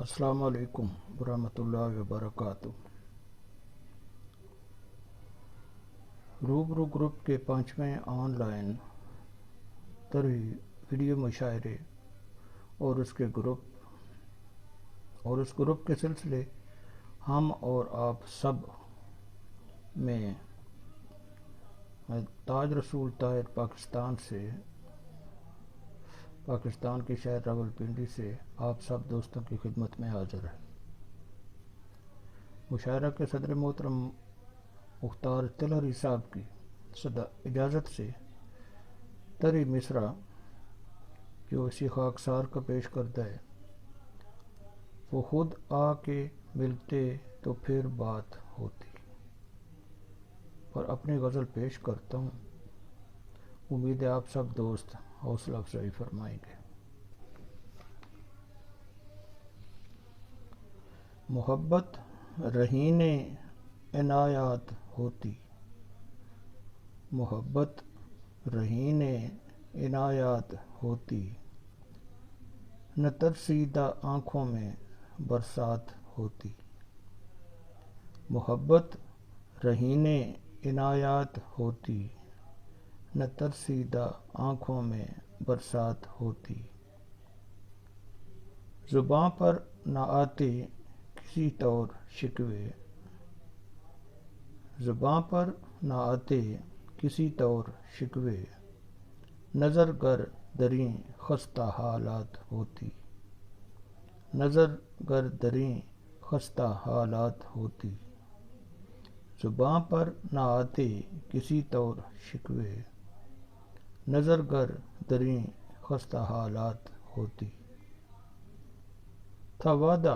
السلام علیکم ورحمۃ اللہ وبرکاتہ۔ روبرو گروپ کے 5ویں آن لائن طرحی ویڈیو مشاعرے اور اس گروپ کے سلسلے ہم اور آپ سب میں تاج رسول طاہر پاکستان کے شہر راولپنڈی سے آپ سب دوستوں کی خدمت میں حاضر ہے۔ مشاعرہ کے صدر محترم مختار تلہری صاحب کی اجازت سے طرحی مصرع جو اسی خاکسار کا پیش کردہ ہے، وہ خود آ کے ملتے تو پھر بات ہوتی، پر اپنی غزل پیش کرتا ہوں، امید ہے آپ سب دوست حوصلہ افزائی فرمائیں گے۔ محبت رہین عنایات ہوتی، محبت رہین عنایات ہوتی، نہ ترسیدہ آنکھوں میں برسات ہوتی۔ محبت رہین عنایات ہوتی، نہ ترسیدہ آنکھوں میں برسات ہوتی، زباں پر نہ آتے کسی طور شکوے، زباں پر نہ آتے کسی طور شکوے، نظر گر دریں خستہ حالات ہوتی، نظر گر دریں خستہ حالات ہوتی، زباں پر نہ آتے کسی طور شکوے، نظر گر دریں خستہ حالات ہوتی۔ تھا وعدہ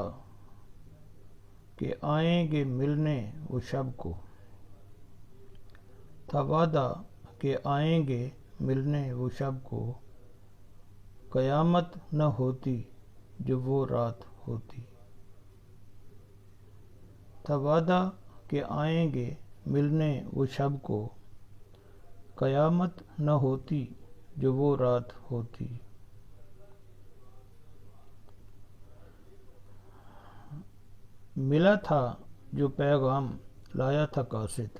کہ آئیں گے ملنے وہ شب کو، تھا وعدہ کہ آئیں گے ملنے وہ شب کو، قیامت نہ ہوتی جو وہ رات ہوتی۔ تھا وعدہ کہ آئیں گے ملنے وہ شب کو، قیامت نہ ہوتی جو وہ رات ہوتی۔ ملا تھا جو پیغام لایا تھا قاصد،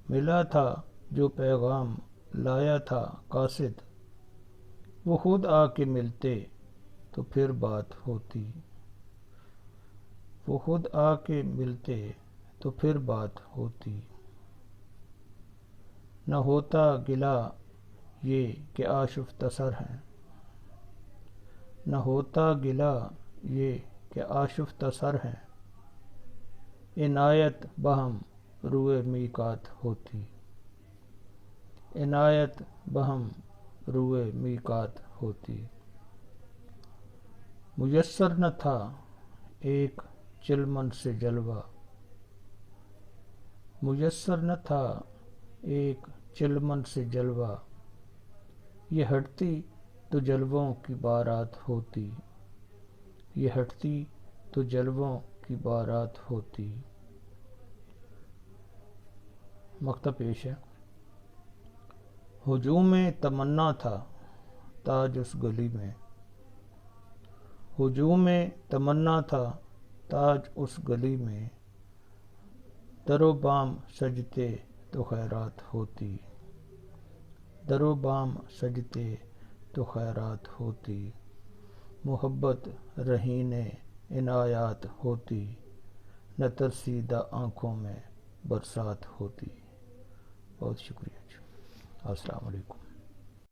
ملا تھا جو پیغام لایا تھا قاصد، وہ خود آ کے ملتے تو پھر بات ہوتی، وہ خود آ کے ملتے تو پھر بات ہوتی۔ نہ ہوتا گلہ یہ کہ آشفتہ سر ہیں، نہ ہوتا گلہ یہ کہ آشفتہ سر ہیں، عنایت بہم روئے میقات ہوتی، عنایت بہم روئے میقات ہوتی۔ میسر نہ تھا ایک چلمن سے جلوہ، میسر نہ تھا ایک چلمن سے جلوہ، یہ ہٹتی تو جلووں کی بارات ہوتی، یہ ہٹتی تو جلووں کی بارات ہوتی۔ مقطع پیش ہے۔ ہجوم تمنا تھا تاج اس گلی میں، ہجوم تمنا تھا تاج اس گلی میں، در و بام سجتے تو خیرات ہوتی، در و بام سجتے تو خیرات ہوتی۔ محبت رہین عنایات ہوتی، نہ ترسیدہ آنکھوں میں برسات ہوتی۔ بہت شکریہ۔ السلام علیکم۔